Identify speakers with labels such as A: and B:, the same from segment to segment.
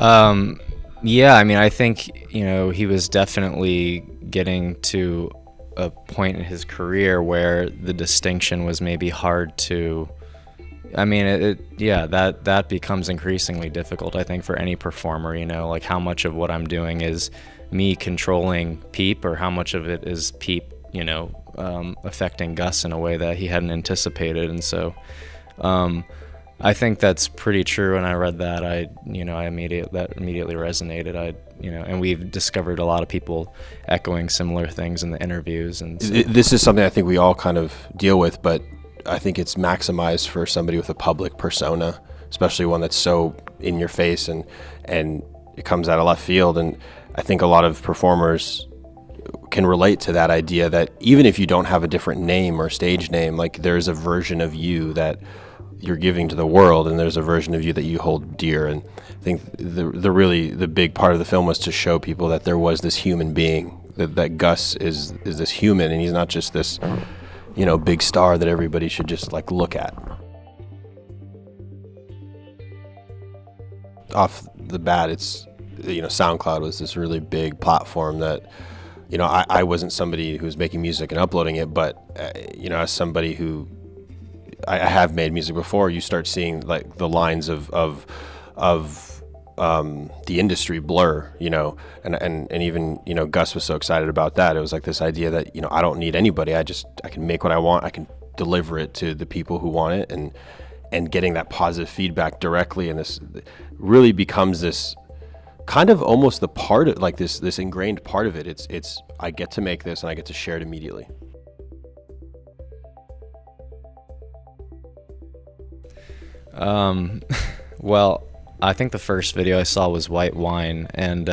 A: Um, yeah, I mean, I think, he was definitely getting to a point in his career where the distinction was maybe hard to. I mean, yeah, that becomes increasingly difficult, I think, for any performer, like how much of what I'm doing is me controlling Peep, or how much of it is Peep, affecting Gus in a way that he hadn't anticipated. And so, I think that's pretty true. And I read that, that immediately resonated. And we've discovered a lot of people echoing similar things in the interviews. And so,
B: this is something I think we all kind of deal with, but I think it's maximized for somebody with a public persona, especially one that's so in your face and it comes out of left field. And I think a lot of performers can relate to that idea that even if you don't have a different name or stage name, like there's a version of you that you're giving to the world, and there's a version of you that you hold dear. And I think the big part of the film was to show people that there was this human being, that Gus is this human, and he's not just this big star that everybody should just like look at. Off the bat, it's SoundCloud was this really big platform that I wasn't somebody who was making music and uploading it, but as somebody who I have made music before, you start seeing like the lines of the industry blur, and even Gus was so excited about that. It was like this idea that I don't need anybody. I can make what I want. I can deliver it to the people who want it, and getting that positive feedback directly, and this really becomes this kind of almost the part of like this ingrained part of it. It's I get to make this and I get to share it immediately.
A: Well, I think the first video I saw was White Wine, and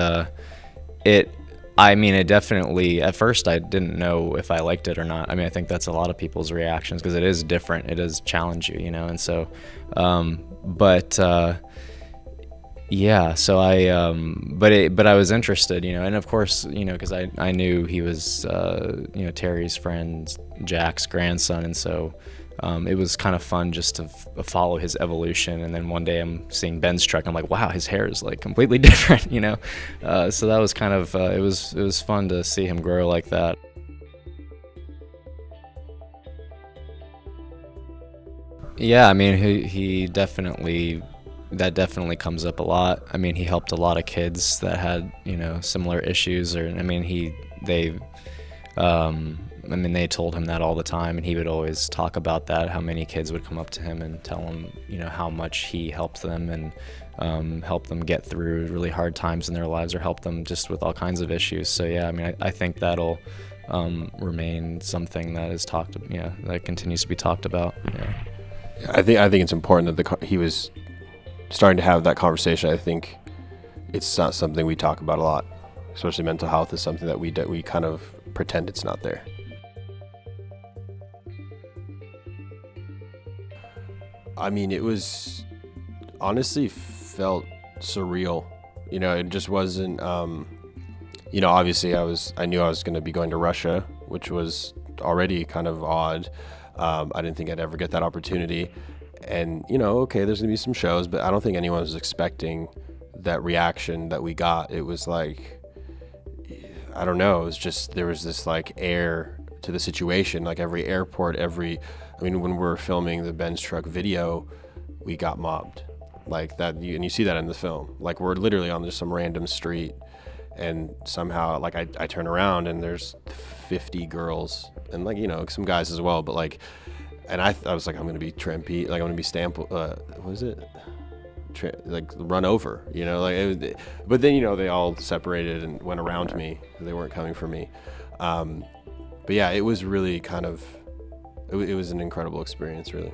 A: it definitely, at first I didn't know if I liked it or not. I mean, I think that's a lot of people's reactions, because it is different, it does challenge you, and so, yeah, so but I was interested, and of course, because I knew he was, Terry's friend, Jack's grandson, and so, it was kind of fun just to follow his evolution. And then one day I'm seeing Ben's truck, and I'm like, wow, his hair is like completely different, so that was kind of, it was fun to see him grow like that. Yeah, I mean, he definitely, that definitely comes up a lot. I mean, he helped a lot of kids that had, similar issues, or, I mean, they told him that all the time, and he would always talk about that, how many kids would come up to him and tell him, how much he helped them, and helped them get through really hard times in their lives, or help them just with all kinds of issues. So yeah, I mean, I think that'll remain something that is that continues to be talked about. Yeah.
B: I think it's important that he was starting to have that conversation. I think it's not something we talk about a lot, especially mental health is something that we kind of pretend it's not there. I mean, it was honestly felt surreal. It just wasn't, obviously I knew I was going to be going to Russia, which was already kind of odd. I didn't think I'd ever get that opportunity. And, okay, there's going to be some shows, but I don't think anyone was expecting that reaction that we got. It was like, I don't know, it was just, there was this like air to the situation, like every airport, when we were filming the Ben's truck video, we got mobbed like that. And you see that in the film, like we're literally on just some random street, and somehow like I turn around and there's 50 girls and like, some guys as well. But like, and I was like, I'm going to be tramped, like I'm going to be stamped, what is it? Like run over, but then, they all separated and went around me. They weren't coming for me. But yeah, it was really kind of, it was an incredible experience, really.